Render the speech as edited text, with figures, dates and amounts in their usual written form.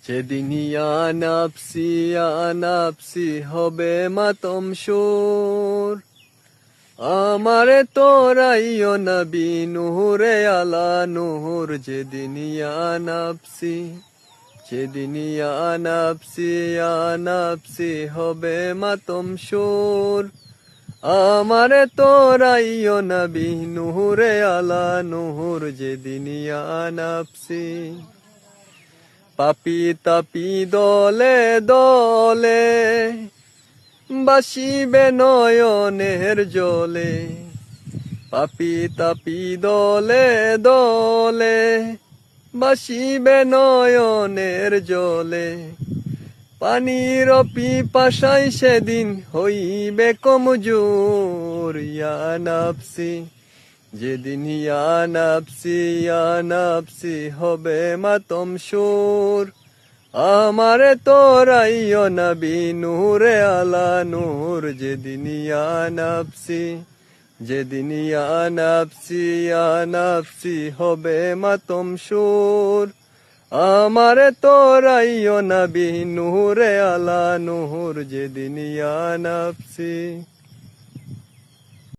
যেদিন ইয়া নাফসি হবে মাতম সুর, আমারে তোরাইও নবী নূরে আলা নূর। যেদিন ইয়া নাফসি হবে মাতম সুর, আমারে তোরাইও নবী নূরে আলা নূর। যেদিন ইয়া নাফসি পাপি তাপি দলে দলে বাসিবে নয়নের জলে। পাপি তাপি দলে দলে বাসিবে নয়নের জলে। পানির পিপাসায় সেদিন হইবে কমজোর। ইয়া নাফসি, যেদিন ইয়া নাফসি হবে মাতম সুর, আমারে তোরাইও নবী নূরে আলা নূর। যেদিন ইয়া নাফসি হবে মাতম সুর, আমারে তোরাইও নবী নূরে আলা নূর। যেদিন ইয়া নাফসি।